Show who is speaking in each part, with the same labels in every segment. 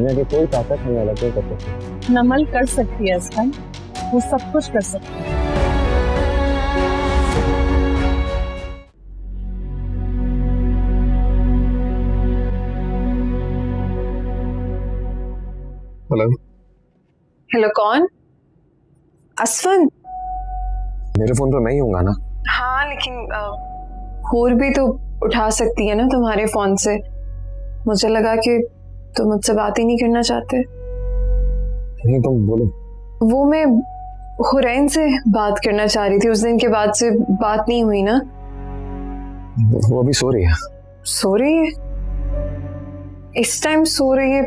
Speaker 1: दुनिया की कोई ताकत हमें अलग नहीं कर सकती।
Speaker 2: नमल कर सकती है असफन, वो सब कुछ कर सकती है।
Speaker 1: हेलो।
Speaker 3: हेलो, कौन? असफन?
Speaker 1: मेरे फोन पर मैं ही हूँगा ना।
Speaker 3: हाँ, लेकिन और भी तो उठा सकती है ना तुम्हारे फोन से। मुझे लगा कि तुम मुझसे बात ही नहीं करना चाहते।
Speaker 1: नहीं, तुम बोलो।
Speaker 3: वो मैं हुरैन से बात करना चाह रही थी, उस दिन के बाद से बात नहीं हुई ना।
Speaker 1: वो अभी सो रही है।
Speaker 3: सो रही है? इस टाइम सो रही है?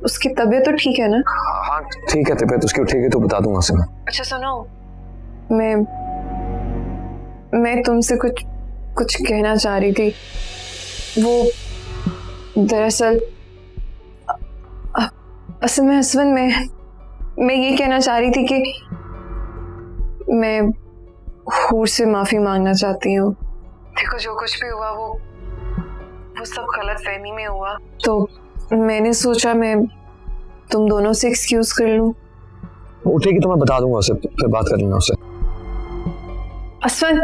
Speaker 3: उसकी तबीयत तो ठीक है ना?
Speaker 1: हाँ ठीक है, तबीयत उसकी उठेगी तो बता दूंगा उसे मैं।
Speaker 3: अच्छा सुनो, मैं तुमसे कुछ कहना चाह रही थी। वो दरअसल असल में हसवन, मैं ये कहना चाह रही थी कि मैं हूर से माफी मांगना चाहती हूँ। देखो, जो कुछ भी हुआ वो सब गलत फहमी में हुआ, तो मैंने सोचा मैं तुम दोनों से एक्सक्यूज कर लूं।
Speaker 1: उठेगी तो मैं बता दूंगा उसे, फिर बात कर लेना उससे।
Speaker 3: असफन,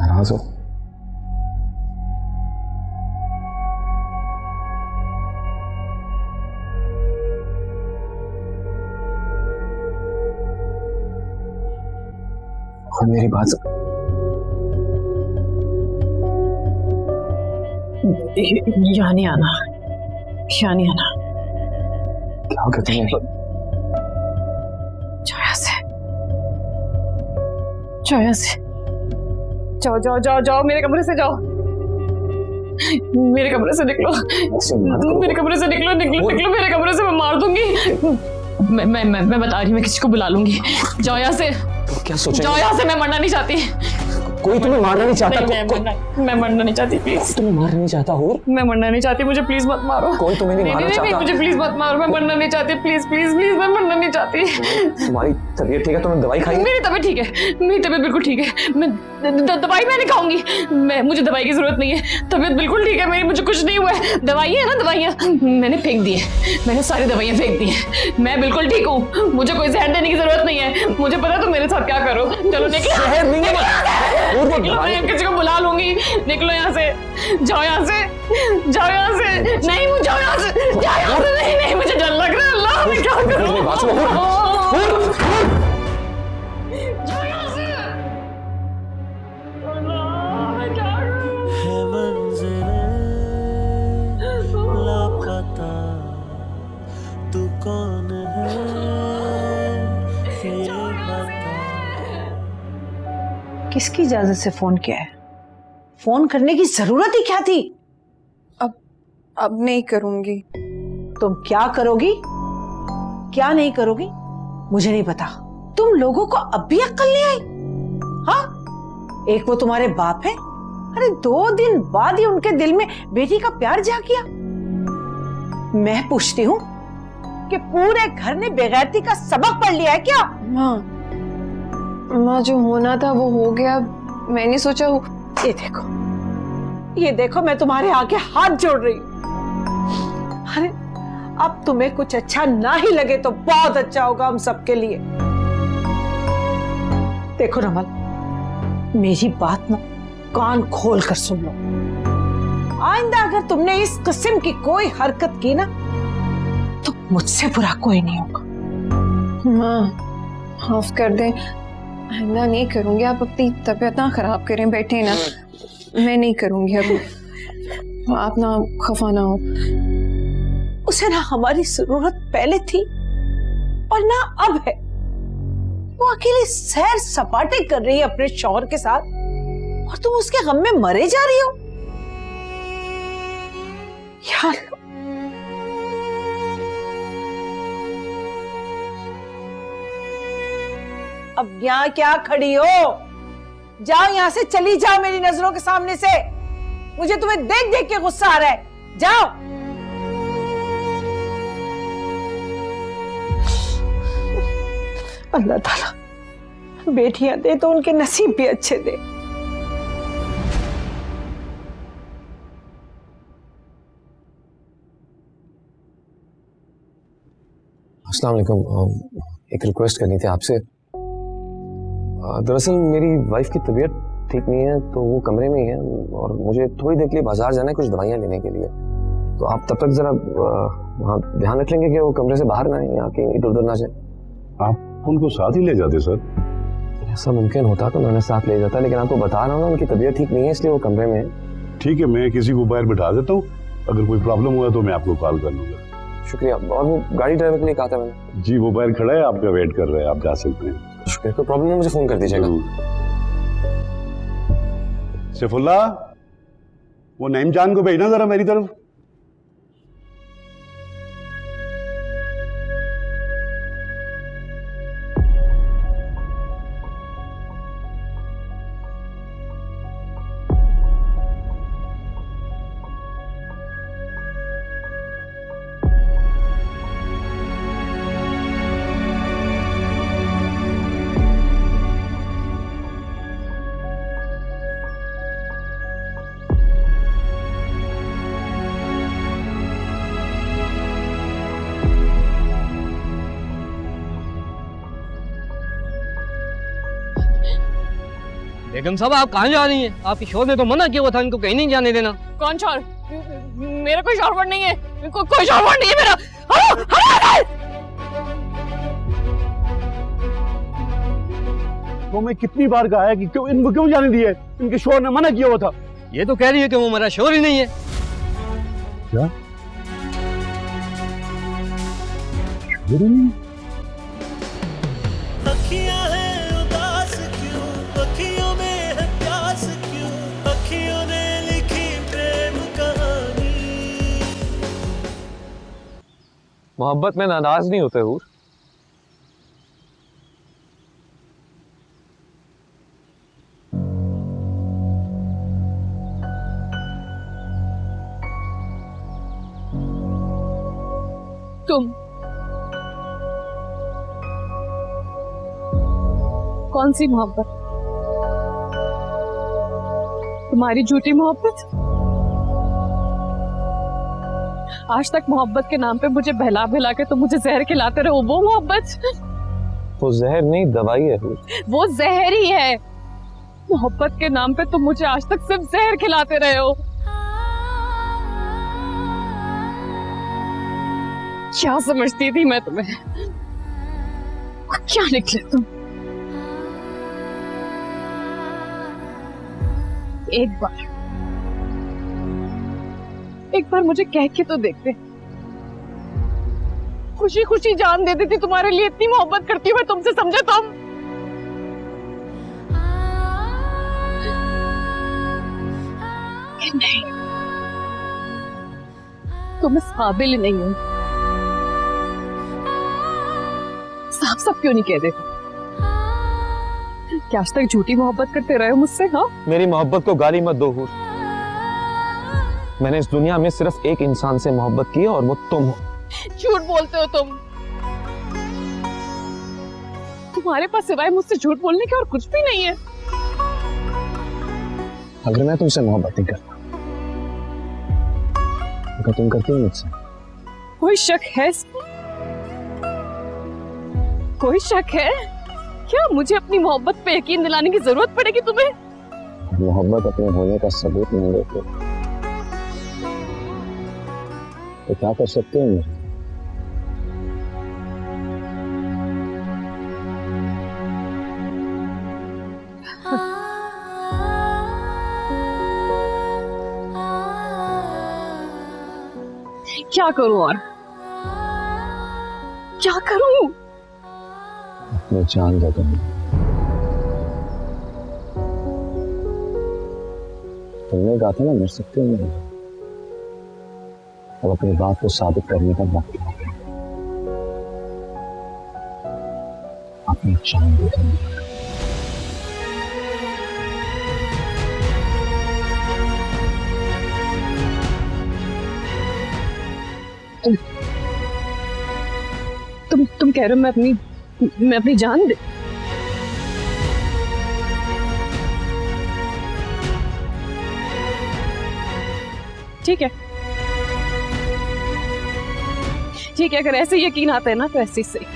Speaker 1: नाराज हो? और मेरी बात
Speaker 2: यहाँ नहीं आना, यहाँ नहीं आना।
Speaker 1: क्या हो गया तुम्हें?
Speaker 2: जाओ यहाँ से, जाओ जाओ जाओ जाओ, मेरे कमरे से जाओ, मेरे कमरे से निकलो, मेरे कमरे से निकलो, निकलो निकलो मेरे कमरे से, मैं मार दूंगी। मैं बता रही हूँ, मैं किसी को बुला लूंगी। जाओ यहाँ से,
Speaker 1: क्या सोचेंगे?
Speaker 2: जाओ यहाँ से, मैं मरना नहीं चाहती।
Speaker 1: कोई तुम्हें मारना नहीं चाहता।
Speaker 2: मैं मरना नहीं चाहती, प्लीज।
Speaker 1: तुम्हें मारना नहीं चाहता हूँ।
Speaker 2: मैं मरना नहीं चाहती, मुझे प्लीज मत मारो।
Speaker 1: कोई तुम्हें नहीं मारना चाहता।
Speaker 2: मुझे प्लीज मत मारो, मैं मरना नहीं चाहती, प्लीज प्लीज प्लीज, मैं मरना नहीं चाहती।
Speaker 1: तुम्हारी तबीयत ठीक है? तुमने दवाई खाई?
Speaker 2: मेरी तबीयत ठीक है, मेरी तबीयत बिल्कुल ठीक है। मैं दवाई मैं नहीं खाऊंगी, मुझे दवाई की जरूरत नहीं है। तबीयत बिल्कुल ठीक है मेरी, मुझे कुछ नहीं हुआ है। दवाइयाँ है ना, दवाइयाँ मैंने फेंक दी है, मैंने सारी दवाइयाँ फेंक दी है। मैं बिल्कुल ठीक हूँ, मुझे कोई जहर देने की जरूरत नहीं है। मुझे पता है तुम मेरे साथ क्या करो। चलो निकलो, किसी को बुला लूंगी। निकलो यहाँ से, जाओ यहाँ से, जाओ यहाँ से। नहीं मुझे जाओ यहाँ से, जाओ यहाँ से। नहीं नहीं, मुझे डर लग रहा है। अल्लाह, मैं क्या करूँ? जाओ यहाँ से। अल्लाह, मैं क्या करूँ?
Speaker 4: है मंज़िलें लापता, तू कौन है ये बता।
Speaker 5: किसकी इजाजत से फोन किया है? फोन करने की जरूरत ही क्या थी?
Speaker 3: अब नहीं करूंगी।
Speaker 5: तुम क्या करोगी, क्या नहीं करोगी, मुझे नहीं पता। तुम लोगों को अब भी अक्ल नहीं आई? हाँ, एक वो तुम्हारे बाप है, अरे 2 दिन बाद ही उनके दिल में बेटी का प्यार जाग गया। मैं पूछती हूँ कि पूरे घर ने बेगैरती का सबक पढ़ लिया है क्या?
Speaker 3: माँ जो होना था वो हो गया। मैंने सोचा
Speaker 5: ये देखो मैं तुम्हारे आगे हाथ जोड़ रही हूँ। अरे अब तुम्हें कुछ अच्छा ना ही लगे तो बहुत अच्छा होगा हम सबके लिए। देखो रमल, मेरी बात ना कान खोल कर सुन लो। आइंदा अगर तुमने इस किस्म की कोई हरकत की ना तो मुझसे बुरा कोई नहीं होगा।
Speaker 3: माँ माफ कर दें, आइंदा नहीं करूंगी। आप अपनी तबीयत ना खराब करें, बैठे ना, मैं नहीं करूंगी अब। आप ना खफा ना हो।
Speaker 5: उसे ना हमारी जरूरत पहले थी और ना अब है। वो अकेली सैर सपाटे कर रही है अपने शौहर के साथ और तुम उसके गम में मरे जा रही हो। यार अब यहाँ क्या खड़ी हो? जाओ यहाँ से, चली जाओ मेरी नजरों के सामने से। मुझे तुम्हें देख देख के गुस्सा आ रहा है। जाओ। अल्लाह ताला बेटियां दे तो उनके नसीब भी अच्छे दे।
Speaker 1: अस्सलाम वालेकुम। एक रिक्वेस्ट करनी थी आपसे। दरअसल मेरी वाइफ की तबीयत ठीक नहीं है, तो वो कमरे में ही है और मुझे थोड़ी देर के लिए बाजार जाना है कुछ दवाइयाँ लेने के लिए। तो आप तब तक जरा वहाँ ध्यान रख लेंगे कि वो कमरे से बाहर ना आए, यहाँ के इधर उधर ना जाए।
Speaker 6: आप उनको साथ ही ले जाते सर?
Speaker 1: ऐसा मुमकिन होता तो मैंने साथ ले जाता, लेकिन आपको बता रहा हूँ ना, उनकी तबीयत ठीक नहीं है इसलिए वो कमरे में है।
Speaker 6: ठीक है, मैं किसी को बाहर बिठा देता हूँ, अगर कोई प्रॉब्लम हुआ तो मैं आपको कॉल कर लूंगा।
Speaker 1: शुक्रिया। और वो गाड़ी ड्राइवर के लिए कहा था मैंने।
Speaker 6: जी वो बाहर खड़ा है, आपका वेट कर रहा है, आप जा सकते हैं।
Speaker 1: शुक्रिया। कोई प्रॉब्लम है मुझे फोन कर दीजिएगा।
Speaker 6: सैफुल्लाह, वो नईम जान को भेजना जरा मेरी तरफ।
Speaker 7: बेगम साहब आप कहाँ जा रही हैं? आपके शोर ने तो मना किया हुआ था इनको कहीं नहीं जाने देना।
Speaker 2: कौन शौहर? मेरा कोई शौहर नहीं है, कोई शौहर नहीं है मेरा।
Speaker 6: तो मैं कितनी बार कहा है कि क्यों इनको क्यों जाने दिया? इनके शोहर ने मना किया हुआ था।
Speaker 7: ये तो कह रही है कि वो हमारा शोहर ही नहीं है।
Speaker 6: क्या?
Speaker 4: अखियां हैं उदास क्यों,
Speaker 1: मोहब्बत में नाराज नहीं होते हूर।
Speaker 2: तुम कौन सी मोहब्बत? तुम्हारी झूठी मोहब्बत? आज तक मोहब्बत के नाम पे मुझे बहला बहला के तुम मुझे जहर खिलाते रहो, वो मोहब्बत?
Speaker 1: वो जहर नहीं, दवाई है हूर।
Speaker 2: वो जहर ही है। मोहब्बत के नाम पे तुम मुझे आज तक सिर्फ जहर खिलाते रहे हो। क्या समझती थी मैं तुम्हें? क्या निकले तुम? एक बार मुझे कह के तो देखते। खुशी खुशी जान दे देती, तुम्हारे लिए इतनी मोहब्बत करती हूँ मैं तुमसे, समझे तुम? नहीं, तुम इस काबिल नहीं हो। साफ साफ क्यों नहीं कह देते? क्या आज तक झूठी मोहब्बत करते रहे हो मुझसे? हाँ,
Speaker 1: मेरी मोहब्बत को गाली मत दो हूर। मैंने इस दुनिया में सिर्फ एक इंसान से मोहब्बत की है और वो तुम हो।
Speaker 2: झूठ बोलते हो तुम। तुम्हारे पास सिवाय मुझसे झूठ बोलने के और कुछ भी नहीं है।
Speaker 1: अगर मैं तुमसे मोहब्बत नहीं करता, अगर तुम करती हो मुझसे,
Speaker 2: कोई शक है इसमें? कोई शक है क्या? मुझे अपनी मोहब्बत पे यकीन दिलाने की जरूरत पड़ेगी तुम्हें?
Speaker 1: मोहब्बत अपने होने का सबूत नहीं देते तो क्या कर सकते हो मुझे?
Speaker 2: क्या करूं और क्या करूं?
Speaker 1: अपनी जान दे दूंगी। तुमने कहा था ना मर सकते हो नहीं। अब अपनी बात को साबित करने का वक्त आ गया। अपनी जान दे दूंगी।
Speaker 2: तुम कह रहे हो मैं अपनी जान दे? ठीक है, ठीक है, अगर ऐसे यकीन आता है ना तो ऐसे ही सही।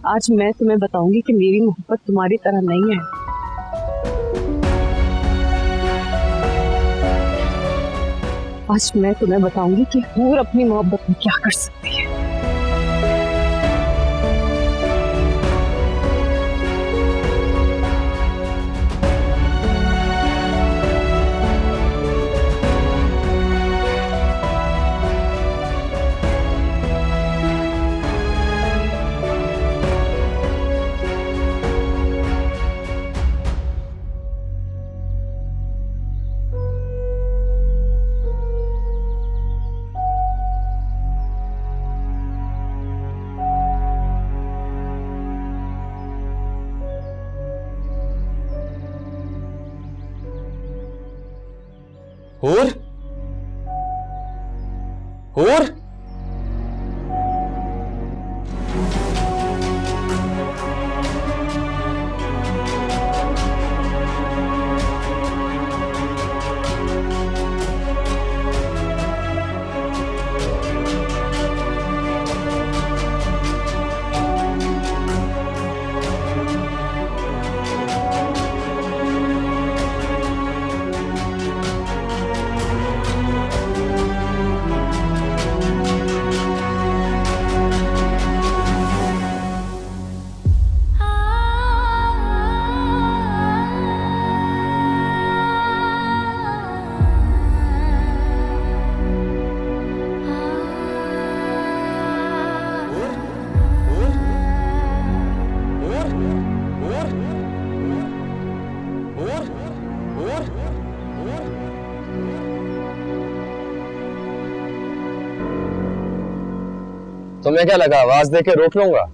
Speaker 2: आज मैं तुम्हें बताऊंगी कि मेरी मोहब्बत तुम्हारी तरह नहीं है। आज मैं तुम्हें बताऊंगी कि हूर अपनी मोहब्बत में क्या कर सकती है।
Speaker 1: हूर, हूर, तुम्हें क्या लगा आवाज देके रोक लूंगा?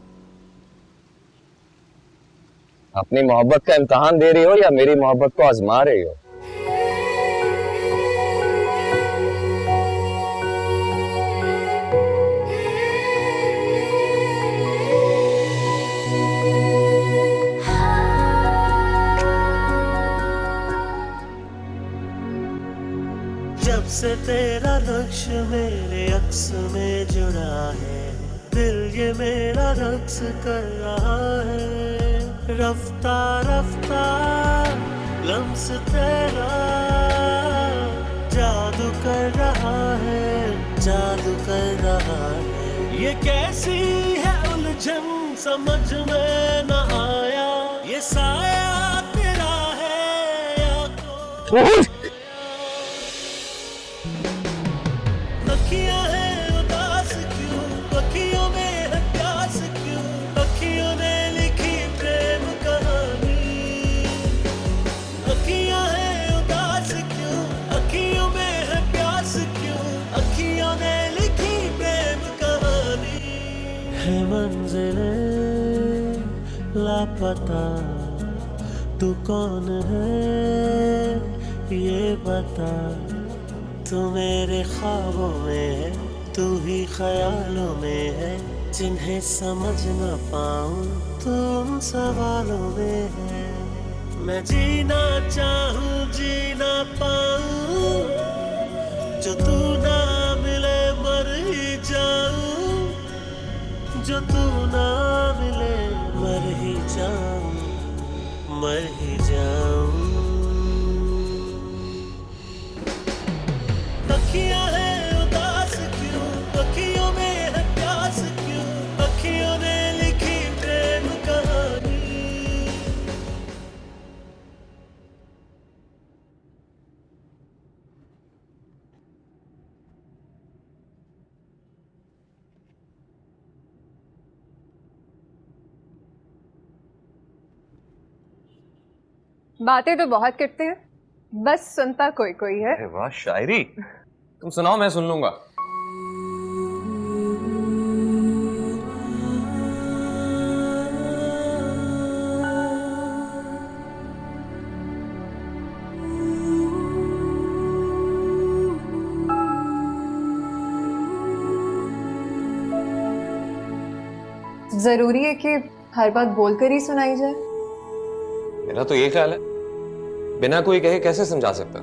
Speaker 1: अपनी मोहब्बत का इम्तिहान दे रही हो या मेरी मोहब्बत को आजमा रही हो?
Speaker 4: जब से तेरा नक्श मेरे अक्स में जुड़ा है, दिल ये मेरा रक्स कर रहा है। रफ्ता रफ्ता लम्स तेरा जादू कर रहा है, जादू कर रहा है। ये कैसी है उलझन समझ में न आया, ये साया तेरा है या कोई अखियां हैं उदास क्यों, अखियों में है प्यास क्यों, अखियों ने लिखी प्रेम कहानी। अखियां हैं उदास क्यों, अखियों में है प्यास क्यों, अखियों ने लिखी प्रेम कहानी। है मंजिले लापता, तू कौन है ये बता। तू मेरे ख्वाबों में है, तू ही ख्यालों में है, जिन्हें समझ न पाऊं तू उन सवालों में है। मैं जीना चाहूं जी ना पाऊं, जो तू ना मिले मर ही जाऊं, जो तू ना मिले मर ही जाऊं, मर ही जाऊं। अखियां हैं उदास क्यों, अखियों में है प्यास क्यों, अखियों ने लिखी प्रेम कहानी।
Speaker 3: बातें तो बहुत करते हैं, बस सुनता कोई कोई है।
Speaker 1: अरे वाह शायरी, तुम सुनाओ मैं सुन लूंगा।
Speaker 3: जरूरी है कि हर बात बोलकर ही सुनाई जाए?
Speaker 1: मेरा तो ये ख्याल है, बिना कोई कहे कैसे समझा सकता।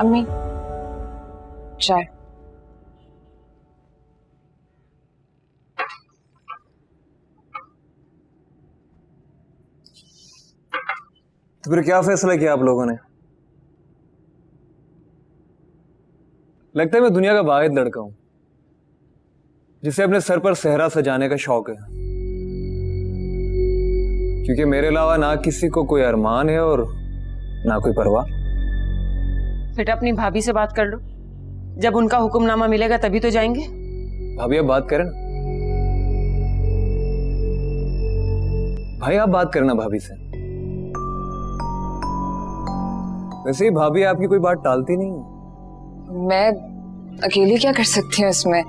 Speaker 3: अम्मी चाय।
Speaker 8: तो फिर क्या फैसला किया आप लोगों ने? लगता है मैं दुनिया का वाहिद लड़का हूं जिसे अपने सर पर सेहरा सजाने का शौक है, क्योंकि मेरे अलावा ना किसी को कोई अरमान है और ना कोई परवाह।
Speaker 9: बेटा अपनी भाभी से बात कर लो, जब उनका हुक्मनामा मिलेगा तभी तो जाएंगे।
Speaker 8: भाभी आप बात करें ना, भाई आप बात करना भाभी से। वैसे ही भाभी आपकी कोई बात टालती नहीं है।
Speaker 3: मैं अकेली क्या कर सकती हूँ इसमें?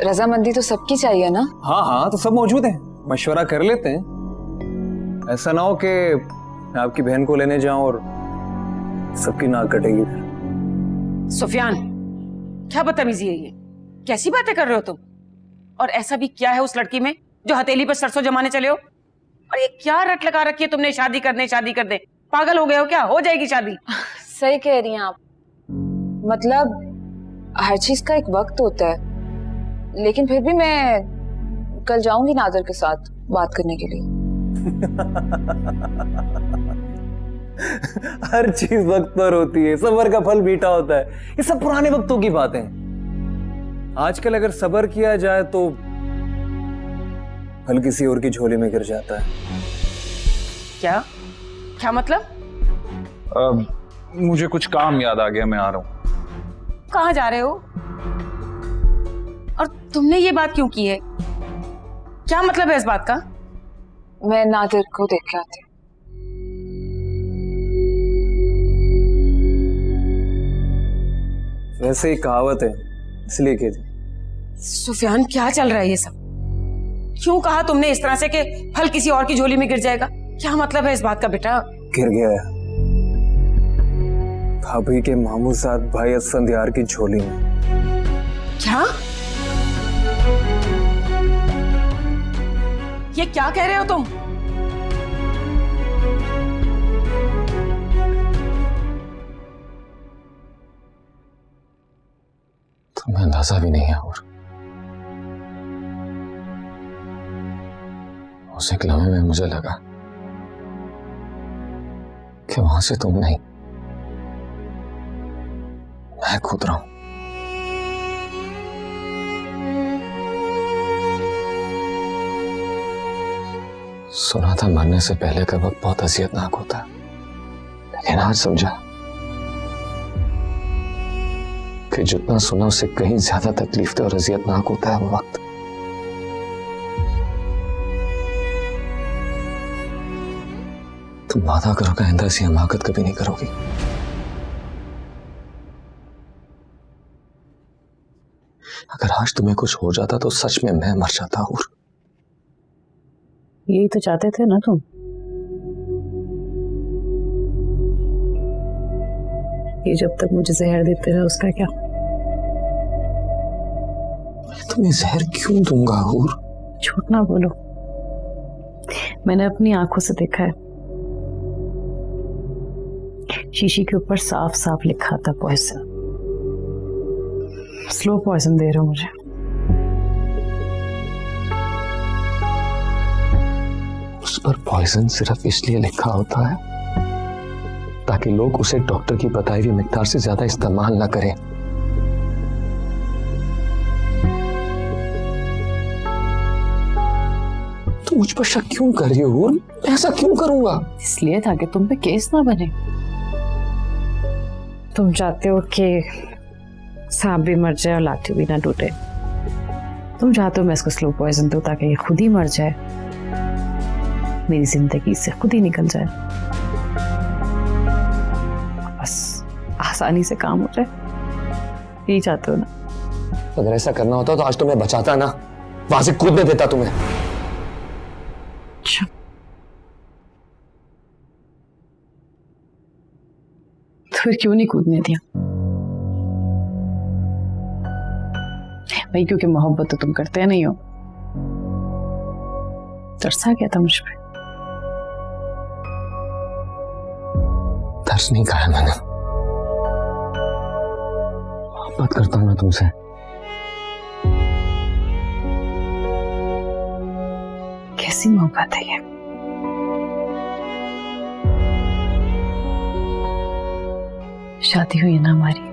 Speaker 3: रजामंदी तो सबकी चाहिए ना।
Speaker 8: हाँ हाँ तो सब मौजूद हैं, मशवरा कर लेते हैं। ऐसा ना हो कि मैं आपकी बहन को लेने जाऊं और सबकी नाक कटेगी फिर।
Speaker 9: सुफियान, क्या बदतमीजी है ये? कैसी बातें कर रहे हो तुम? और ऐसा भी क्या है उस लड़की में जो हथेली पर सरसों जमाने चले हो? और ये क्या रट लगा रखी है तुमने, शादी कर दे? पागल हो गए हो क्या? हो जाएगी शादी।
Speaker 3: सही कह रही हैं आप, मतलब हर चीज का एक वक्त होता है, लेकिन फिर भी मैं कल जाऊंगी नादर के साथ बात करने के लिए।
Speaker 8: हर चीज वक्त पर होती है, सब्र का फल मीठा होता है। ये सब पुराने वक्तों की बातें। आजकल अगर सब्र किया जाए तो फल किसी और की झोली में गिर जाता है।
Speaker 9: क्या क्या मतलब?
Speaker 10: मुझे कुछ काम याद आ गया, मैं आ रहा हूँ।
Speaker 9: कहाँ जा रहे हो? और तुमने ये बात क्यों की है? क्या मतलब है इस बात का?
Speaker 3: मैं नादिर को देख के आती हूँ।
Speaker 8: वैसे ही कहावत है, इसलिए कह दी।
Speaker 9: सुफियान, क्या चल रहा है ये सब? क्यों कहा तुमने इस तरह से कि फल किसी और की झोली में गिर जाएगा? क्या मतलब है इस बात का बेटा?
Speaker 8: गिर गया है भाभी के मामूजाद भाई असफंदियार की झोली में।
Speaker 9: क्या? ये क्या कह रहे हो तुम?
Speaker 1: तुम्हें अंदाजा भी नहीं है। और उस एक लम्हे में मुझे लगा कि वहां से तुम नहीं, मैं कूद रहा हूं। सुना था मरने से पहले का वक्त बहुत अजियतनाक होता है, लेकिन आज समझा कि जितना सुना उससे कहीं ज्यादा तकलीफ और अजियतनाक होता है वो वक्त। तुम वादा करोगे आइंदा ऐसी हमाकत कभी नहीं करोगी? अगर आज तुम्हें कुछ हो जाता तो सच में मैं मर जाता। और
Speaker 2: यही तो चाहते थे ना तुम? ये जब तक मुझे जहर देते रहे उसका क्या?
Speaker 1: तुम्हें जहर क्यों दूंगा? और
Speaker 2: झूठ ना बोलो, मैंने अपनी आंखों से देखा है। शीशी के ऊपर साफ साफ लिखा था पॉइजन। स्लो पॉइजन दे रहे हो मुझे।
Speaker 1: उस पर पॉइजन सिर्फ इसलिए लिखा होता है ताकि लोग उसे डॉक्टर की बताई हुई मिकदार से ज्यादा इस्तेमाल ना करें। तुम मुझ पर शक क्यों कर रही हो? ऐसा क्यों करूंगा?
Speaker 2: इसलिए ताकि तुम पे केस ना बने। तुम चाहते हो कि सांप भी मर जाए और लाठी भी ना टूटे। तुम चाहते हो मैं इसको स्लो पॉइजन दूं ताकि ये खुद ही मर जाए, मेरी जिंदगी से खुद ही निकल जाए, बस आसानी से काम हो जाए। यही चाहते हो ना?
Speaker 1: अगर ऐसा करना होता तो आज तुम्हें बचाता ना, वहां से कूदने देता तुम्हें।
Speaker 2: अच्छा, तो फिर क्यों नहीं कूदने दिया? भाई क्योंकि मोहब्बत तो तुम करते नहीं हो। तरसा गया था मुझ पे।
Speaker 1: तरस नहीं खाया मैंने, मोहब्बत करता हूं मैं तुमसे।
Speaker 2: कैसी मोहब्बत है ये? शादी हुई है ना हमारी,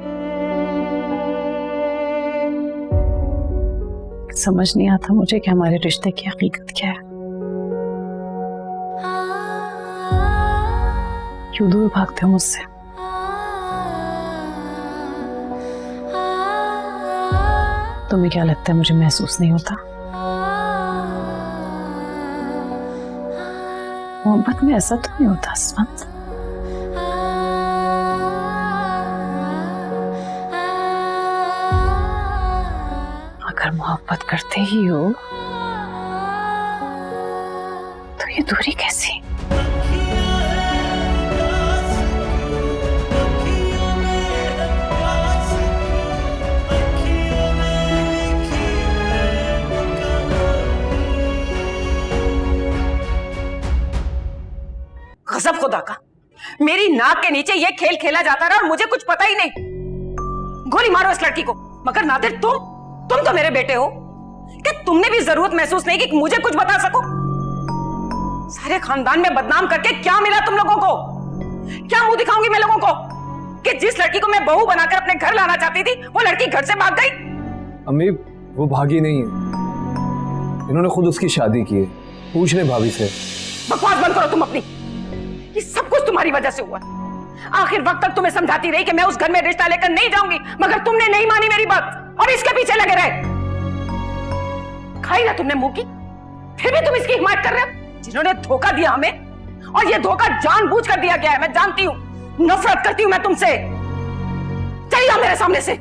Speaker 2: समझ नहीं आता मुझे कि हमारे रिश्ते की हकीकत क्या है। क्यों दूर भागते हो मुझसे? तुम्हें क्या लगता है मुझे महसूस नहीं होता? मोहब्बत में ऐसा तो नहीं होता असफंद। अगर मोहब्बत करते ही हो तो ये दूरी कैसी?
Speaker 9: गजब खुदा का, मेरी नाक के नीचे ये खेल खेला जाता रहा और मुझे कुछ पता ही नहीं। गोली मारो इस लड़की को। मगर नादिर, तुम तो मेरे बेटे हो, कि तुमने भी जरूरत महसूस नहीं की मुझे कुछ बता सको? सारे खानदान में बदनाम करके क्या मिला तुम लोगों को? क्या मुंह दिखाऊंगी मैं लोगों को कि जिस लड़की को मैं बहू बनाकर अपने घर लाना चाहती थी वो लड़की घर से भाग गई?
Speaker 8: अम्मी, वो भागी नहीं है, इन्होंने खुद उसकी शादी की है। पूछ ले भाभी से।
Speaker 9: बकवास बंद करो तुम अपनी। ये सब कुछ तुम्हारी वजह से हुआ। आखिर वक्त तक तुम्हें समझाती रही कि मैं उस घर में रिश्ता लेकर नहीं जाऊंगी, मगर तुमने नहीं मानी मेरी बात और इसके पीछे लगे रहे। खाई ना तुमने मुंह की, फिर भी तुम इसकी हिमायत कर रहे हो। जिन्होंने धोखा दिया हमें, और ये धोखा जानबूझकर दिया गया है, मैं जानती हूं। नफरत करती हूं मैं तुमसे। चलिए मेरे सामने से।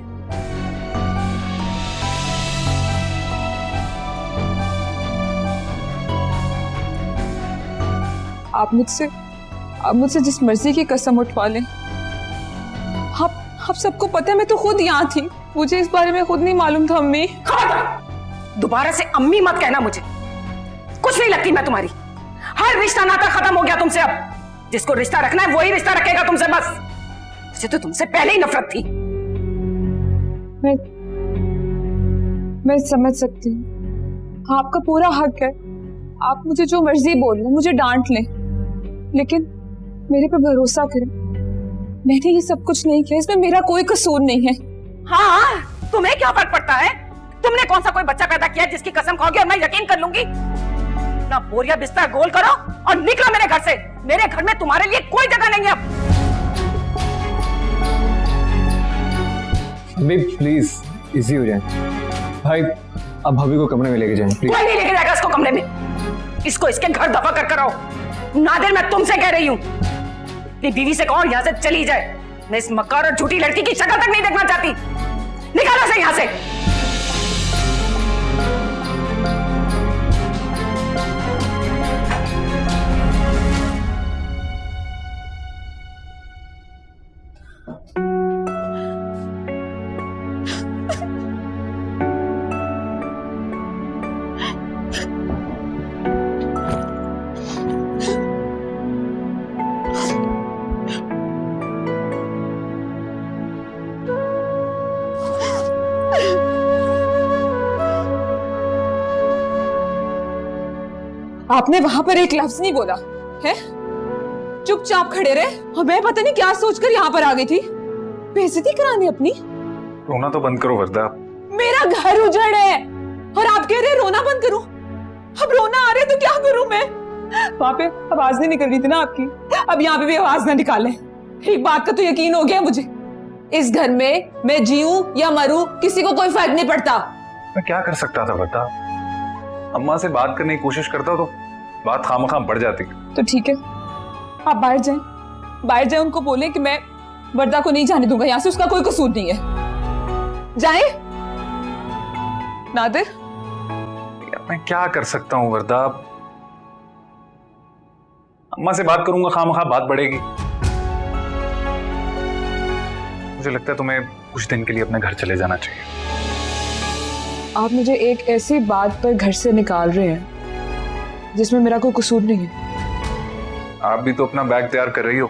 Speaker 11: आप मुझसे जिस मर्जी की कसम उठवा लें। आप सबको पता है मैं तो खुद यहाँ थी, मुझे इस बारे में खुद नहीं मालूम था। अम्मी
Speaker 9: खबरदार, दोबारा से अम्मी मत कहना मुझे। कुछ नहीं लगती मैं तुम्हारी। हर रिश्ता नाता खत्म हो गया तुमसे। अब जिसको रिश्ता रखना है वही रिश्ता रखेगा तुमसे, बस। मुझे तो तुमसे पहले ही नफरत थी।
Speaker 11: मैं समझ सकती हूँ, आपका पूरा हक है, आप मुझे जो मर्जी बोल लें, मुझे डांट लें, लेकिन मेरे पे भरोसा करें, मैंने ये सब कुछ नहीं किया, इसमें मेरा कोई कसूर नहीं है।
Speaker 9: हाँ, तुम्हें क्या फर्क पड़ता है? तुमने कौन सा कोई बच्चा पैदा किया है जिसकी कसम खाओगे और मैं यकीन कर लूंगी? ना बोरिया बिस्तर गोल करो और निकलो मेरे घर से। मेरे घर में तुम्हारे लिए कोई जगह नहीं है अब।
Speaker 8: प्लीज इजी हो जाए। भाई अब भाभी को कमरे में लेके जाएं प्लीज।
Speaker 9: कोई नहीं लेके जाएगा इसको कमरे में। इसको इसके घर दफा कर कर आओ। नादिर, मैं तुमसे कह रही हूँ, अपनी बीवी से कहो यहाँ से चली जाए। मैं इस मक्कार और झूठी लड़की की शक्ल तक नहीं देखना चाहती। निकालो से यहाँ से।
Speaker 11: आपने वहां पर एक लफ्ज नहीं बोला है, चुपचाप खड़े रहे और मैं पता नहीं क्या सोचकर यहाँ पर आ गई थी। बेइज्जती करानी अपनी।
Speaker 10: रोना तो बंद करो वरदा।
Speaker 11: मेरा घर उजड़ है और आप कह रहे रोना बंद करूं? अब रोना आ रहा है तो क्या करूं मैं? वहां पे आवाज नहीं निकल रही थी ना आपकी, अब यहाँ पे भी आवाज ना निकाले। एक बात का तो यकीन हो गया मुझे, इस घर में मैं जीऊं या मरूं किसी को कोई फर्क नहीं पड़ता।
Speaker 10: मैं क्या कर सकता था वरदा? अम्मा से बात करने की कोशिश करता तो बात खामखा बढ़ जाती।
Speaker 11: तो ठीक है, आप बाहर जाएं, उनको बोलें कि मैं वर्दा को नहीं जाने दूंगा यहाँ से, उसका कोई कसूर नहीं है। जाएं। नादिर,
Speaker 10: मैं क्या कर सकता हूँ वरदा? अम्मा से बात करूंगा खामखा बात बढ़ेगी। मुझे लगता है तुम्हें कुछ दिन के लिए अपने घर चले जाना चाहिए।
Speaker 11: आप मुझे एक ऐसी बात पर घर से निकाल रहे हैं जिसमें मेरा कोई कसूर नहीं है।
Speaker 10: आप भी तो अपना बैग तैयार कर रही हो।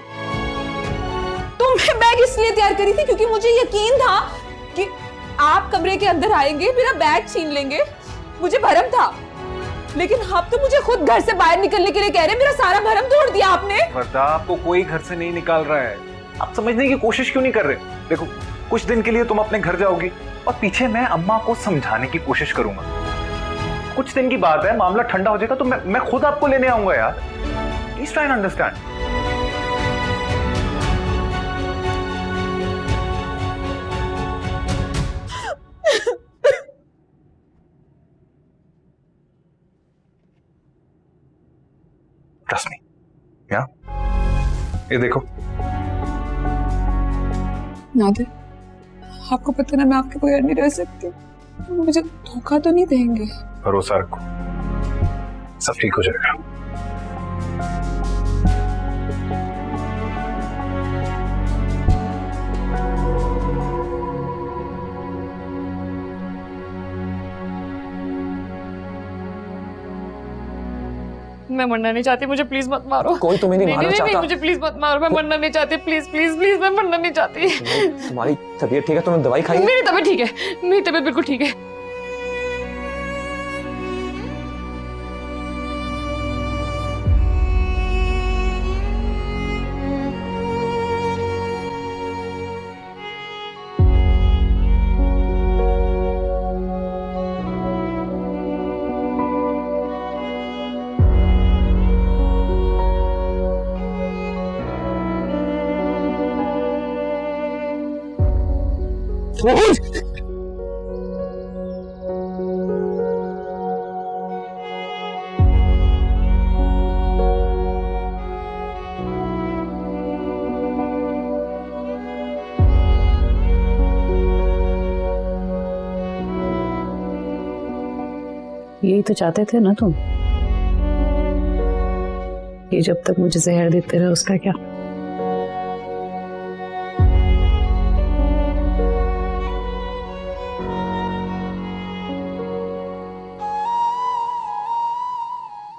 Speaker 11: तो मैं बैग इसलिए तैयार करी थी क्योंकि मुझे यकीन था कि आप कमरे के अंदर आएंगे, मेरा बैग छीन लेंगे। मुझे भरम था, लेकिन आप तो मुझे खुद घर से बाहर निकलने के लिए कह रहे हैं। मेरा सारा भरम तोड़ दिया आपने।
Speaker 10: वरदा, आपको कोई घर से नहीं निकाल रहा है। आप समझने की कोशिश क्यों नहीं कर रहे? देखो, कुछ दिन के लिए तुम अपने घर जाओगी और पीछे मैं अम्मा को समझाने की कोशिश करूंगा। कुछ दिन की बात है, मामला ठंडा हो जाएगा तो मैं खुद आपको लेने आऊंगा यार। Please try and understand. Trust me. या ये देखो।
Speaker 11: नादिर, आपको पता ना मैं आपके बगैर नहीं रह सकती। मुझे धोखा तो नहीं देंगे?
Speaker 10: भरोसा रखो, सब ठीक हो जाएगा।
Speaker 2: मैं मरना नहीं चाहती, मुझे प्लीज मत मारो।
Speaker 1: कोई तुम्हें नहीं मारना चाहता।
Speaker 2: मुझे प्लीज मत मारो, मैं मरना नहीं चाहती। प्लीज प्लीज प्लीज, मैं मरना नहीं चाहती।
Speaker 1: तुम्हारी तबीयत ठीक है? तुमने दवाई खाई है?
Speaker 2: मेरी तबीयत ठीक है, मेरी तबीयत बिल्कुल ठीक है।
Speaker 12: यही तो चाहते थे ना तुम?
Speaker 2: ये जब तक मुझे जहर देते रहे उसका क्या।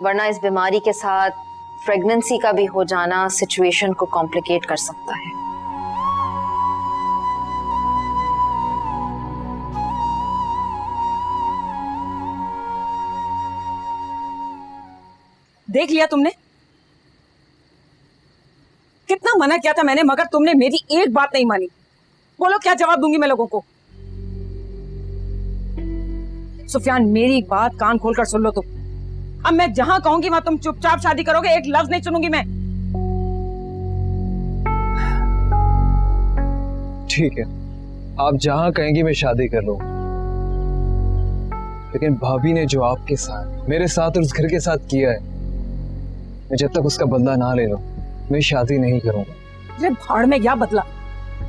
Speaker 3: वरना इस बीमारी के साथ प्रेगनेंसी का भी हो जाना सिचुएशन को कॉम्प्लिकेट कर सकता है।
Speaker 9: देख लिया तुमने, कितना मना किया था मैंने, मगर तुमने मेरी एक बात नहीं मानी। बोलो क्या जवाब दूंगी मैं लोगों को। सुफियान, मेरी बात कान खोलकर सुन लो तुम। अब मैं जहां कहूंगी वहां तुम चुपचाप शादी करोगे, एक लफ्ज नहीं सुनूंगी मैं।
Speaker 8: ठीक है, आप जहां कहेंगी मैं शादी कर लूं, लेकिन भाभी ने जो आपके साथ, मेरे साथ और उस घर के साथ किया है, मैं जब तक उसका बदला ना ले लूं मैं शादी नहीं करूंगा।
Speaker 9: अरे भाड़ में क्या बदला,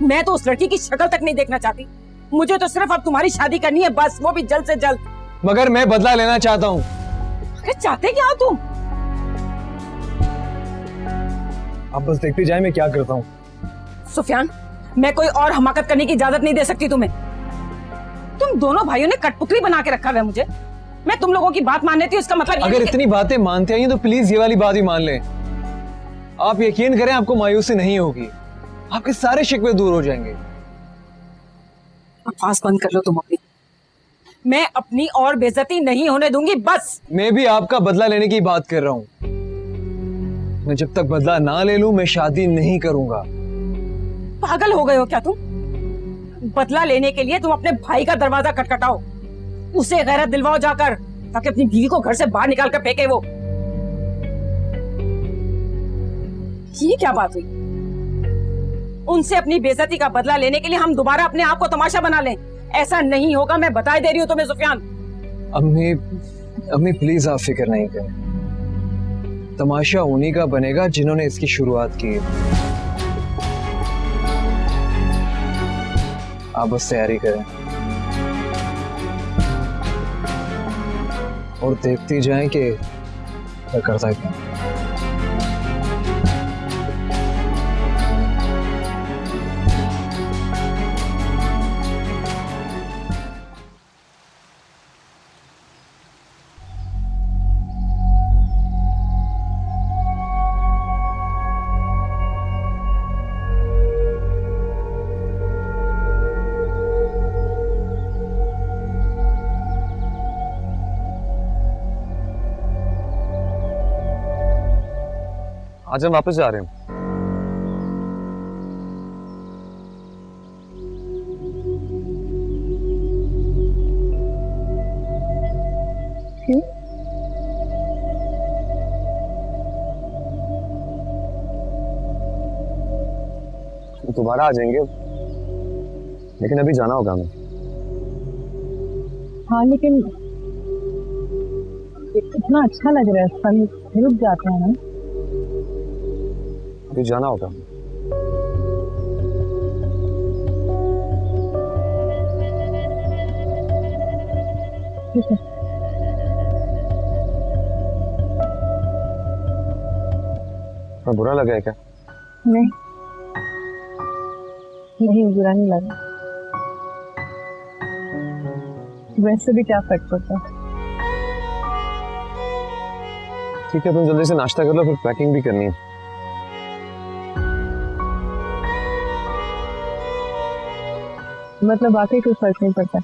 Speaker 9: मैं तो उस लड़की की शक्ल तक नहीं देखना चाहती। मुझे तो सिर्फ अब तुम्हारी शादी करनी है बस, वो भी जल्द से जल्द।
Speaker 8: मगर मैं बदला लेना चाहता हूं।
Speaker 9: अरे चाहते क्या हो तुम?
Speaker 8: आप बस देखते जाए मैं क्या करता हूं।
Speaker 9: सुफियान, मैं कोई और हमाकत करने की इजाजत नहीं दे सकती तुम्हें। तुम दोनों भाइयों ने कठपुतली बना के रखा है मुझे। मैं तुम लोगों की बात मान लेती हूँ, इसका मतलब
Speaker 8: अगर इतनी बातें मानते हैं तो प्लीज ये वाली बात ही मान लें। आप यकीन करें, आपको मायूसी नहीं होगी, आपके सारे शिकवे दूर हो जाएंगे।
Speaker 9: बकवास बंद कर लो तुम अपनी। मैं अपनी और बेइज्जती नहीं होने दूंगी बस।
Speaker 8: मैं भी आपका बदला लेने की बात कर रहा हूं। मैं जब तक बदला ना ले लूं मैं शादी नहीं करूंगा।
Speaker 9: पागल हो गए हो क्या तुम? बदला लेने के लिए तुम अपने भाई का दरवाजा खटखटाओ, उसे गैरत दिलवाओ जाकर, ताकि अपनी बीवी को घर से बाहर निकाल कर फेंके वो। ये क्या बात हुई? उनसे अपनी बेइज्जती का बदला लेने के लिए हम दोबारा अपने आप को तमाशा बना लें? ऐसा नहीं होगा, मैं बता दे रही हूं तुम्हें सुफियान।
Speaker 8: अम्मी प्लीज आप फिक्र नहीं करें। तमाशा उन्हीं का बनेगा जिन्होंने इसकी शुरुआत की है। आप बस तैयारी करें और देखती जाएं कि क्या करता है क्या।
Speaker 1: आज हम वापस जा रहे हैं। दोबारा आ जाएंगे, लेकिन अभी जाना होगा हमें।
Speaker 11: हाँ लेकिन इतना अच्छा लग रहा है, सब रुक जाते हैं ना।
Speaker 1: अभी जाना होगा।
Speaker 11: ठीक है।
Speaker 1: तो बुरा लगा है क्या?
Speaker 11: नहीं बुरा नहीं लगा। वैसे भी क्या फर्क पड़ता है।
Speaker 1: ठीक है, तुम जल्दी से नाश्ता कर लो, फिर पैकिंग भी करनी है।
Speaker 11: मतलब वाकई कोई फर्क नहीं पड़ता।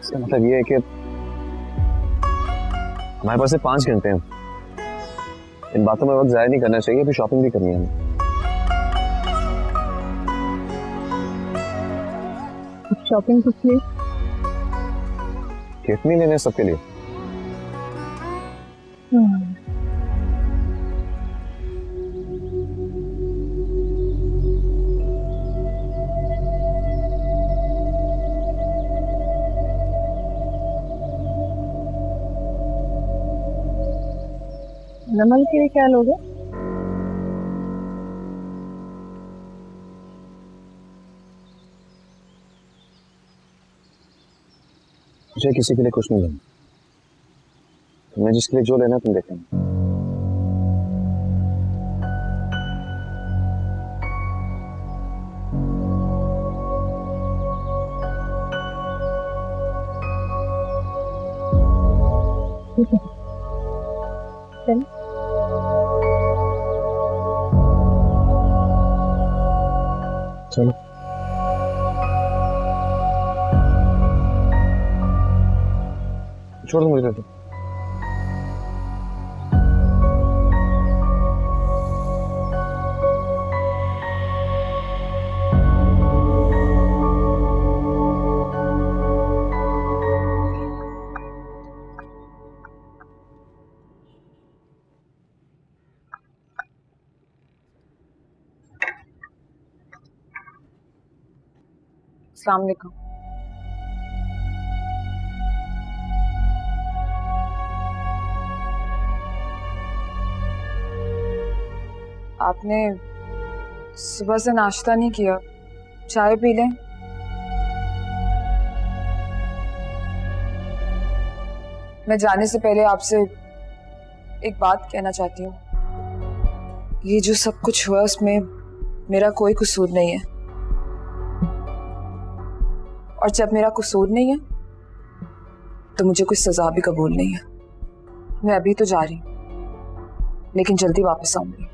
Speaker 1: इसका मतलब ये है कि हमारे पास 5 घंटे हैं। इन बातों में वक्त जाया नहीं करना चाहिए, फिर शॉपिंग भी करनी है हमें।
Speaker 11: शॉपिंग किस लिए?
Speaker 1: गिफ्ट नहीं लेने सबके लिए।
Speaker 11: नमल के लिए क्या लोगे?
Speaker 1: मुझे किसी के लिए कुछ नहीं लेना। तुम्हें जिसके लिए जो लेना तुम देख लेना। चलो छोड़ दो मुझे तो।
Speaker 11: अस्सलाम वालेकुम। आपने सुबह से नाश्ता नहीं किया, चाय पी लें। मैं जाने से पहले आपसे एक बात कहना चाहती हूँ। ये जो सब कुछ हुआ उसमें मेरा कोई कसूर नहीं है, और जब मेरा कसूर नहीं है तो मुझे कोई सजा भी कबूल नहीं है। मैं अभी तो जा रही हूँ, लेकिन जल्दी वापस आऊंगी।